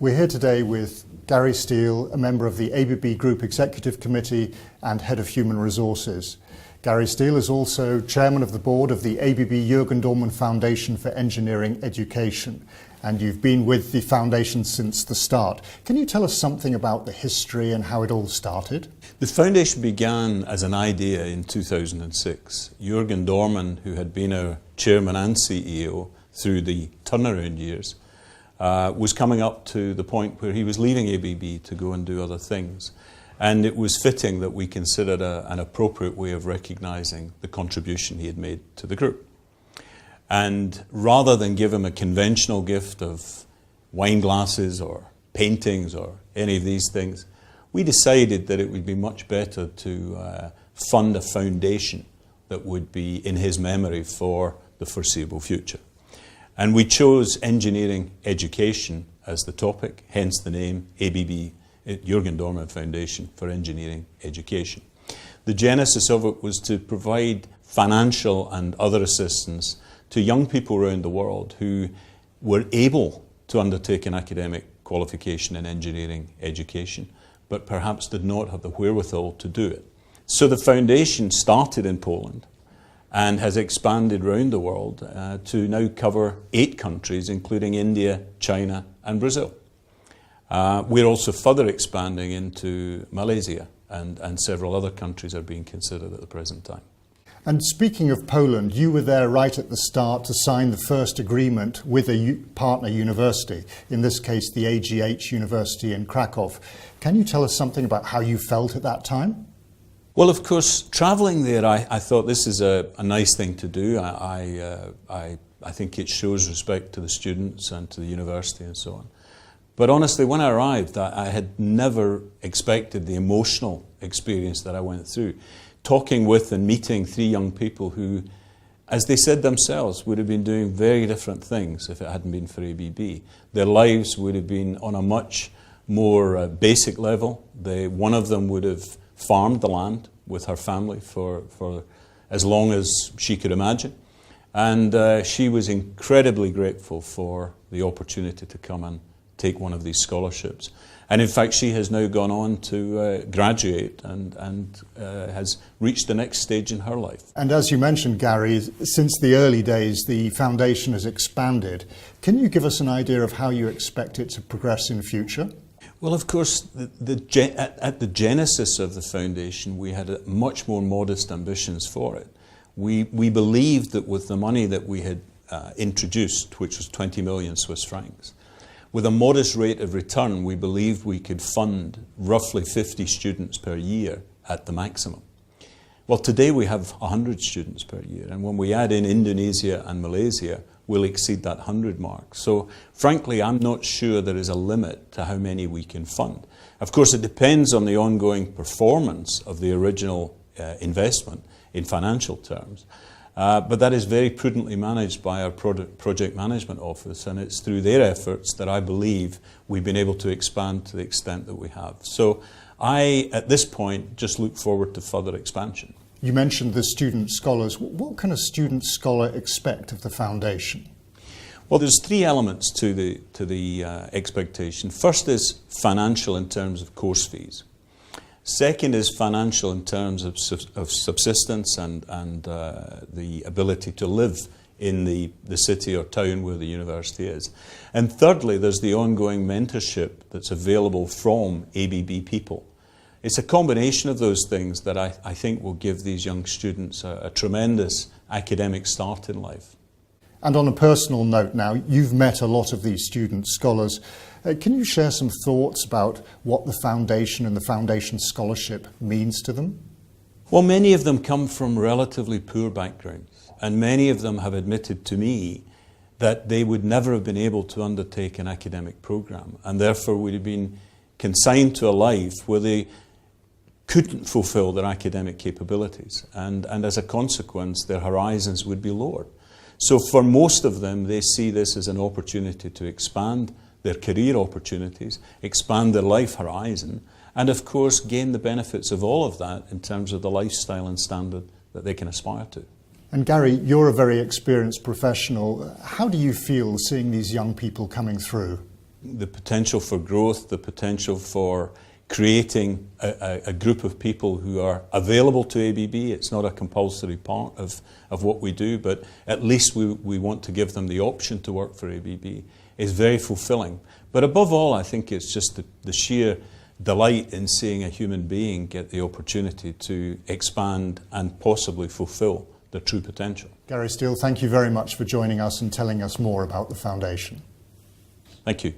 We're here today with Gary Steele, a member of the ABB Group Executive Committee and Head of Human Resources. Gary Steele is also Chairman of the Board of the ABB Jürgen Dormann Foundation for Engineering Education, and you've been with the foundation since the start. Can you tell us something about the history and how it all started? The foundation began as an idea in 2006. Jürgen Dormann, who had been our Chairman and CEO through the turnaround years, was coming up to the point where he was leaving ABB to go and do other things. And it was fitting that we considered an appropriate way of recognising the contribution he had made to the group. And rather than give him a conventional gift of wine glasses or paintings or any of these things, we decided that it would be much better to fund a foundation that would be in his memory for the foreseeable future. And we chose engineering education as the topic, hence the name ABB, Jürgen Dormann Foundation for Engineering Education. The genesis of it was to provide financial and other assistance to young people around the world who were able to undertake an academic qualification in engineering education, but perhaps did not have the wherewithal to do it. So the foundation started in Poland and has expanded around the world to now cover 8 countries, including India, China and Brazil. We're also further expanding into Malaysia, and several other countries are being considered at the present time. And speaking of Poland, you were there right at the start to sign the first agreement with a partner university, in this case the AGH University in Krakow. Can you tell us something about how you felt at that time? Well, of course, travelling there, I thought this is a nice thing to do. I think it shows respect to the students and to the university and so on. But honestly, when I arrived, I had never expected the emotional experience that I went through. Talking with and meeting 3 young people who, as they said themselves, would have been doing very different things if it hadn't been for ABB. Their lives would have been on a much more basic level. One of them would have farmed the land with her family for as long as she could imagine. And she was incredibly grateful for the opportunity to come and take one of these scholarships. And in fact, she has now gone on to graduate and has reached the next stage in her life. And as you mentioned, Gary, since the early days, the foundation has expanded. Can you give us an idea of how you expect it to progress in future? Well, of course, at the genesis of the foundation, we had much more modest ambitions for it. We believed that with the money that we had introduced, which was 20 million Swiss francs, with a modest rate of return, we believed we could fund roughly 50 students per year at the maximum. Well, today we have 100 students per year, and when we add in Indonesia and Malaysia, we'll exceed that 100 mark. So, frankly, I'm not sure there is a limit to how many we can fund. Of course, it depends on the ongoing performance of the original investment in financial terms. But that is very prudently managed by our project management office, and it's through their efforts that I believe we've been able to expand to the extent that we have. So I, at this point, just look forward to further expansion. You mentioned the student scholars. What can a student scholar expect of the foundation? Well, there's 3 elements to the expectation. First is financial in terms of course fees. Second is financial in terms of subsistence and the ability to live in the city or town where the university is. And thirdly, there's the ongoing mentorship that's available from ABB people. It's a combination of those things that I think will give these young students a tremendous academic start in life. And on a personal note now, you've met a lot of these student scholars. Can you share some thoughts about what the foundation and the foundation scholarship means to them? Well, many of them come from relatively poor backgrounds, and many of them have admitted to me that they would never have been able to undertake an academic program, and therefore would have been consigned to a life where they couldn't fulfill their academic capabilities, and as a consequence their horizons would be lowered. So for most of them, they see this as an opportunity to expand their career opportunities, expand their life horizon, and of course gain the benefits of all of that in terms of the lifestyle and standard that they can aspire to. And Gary, you're a very experienced professional. How do you feel seeing these young people coming through? the potential for growth, the potential for creating a group of people who are available to ABB. It's not a compulsory part of what we do, but at least we want to give them the option to work for ABB, is very fulfilling. But above all, I think it's just the sheer delight in seeing a human being get the opportunity to expand and possibly fulfill their true potential. Gary Steele, thank you very much for joining us and telling us more about the Foundation. Thank you.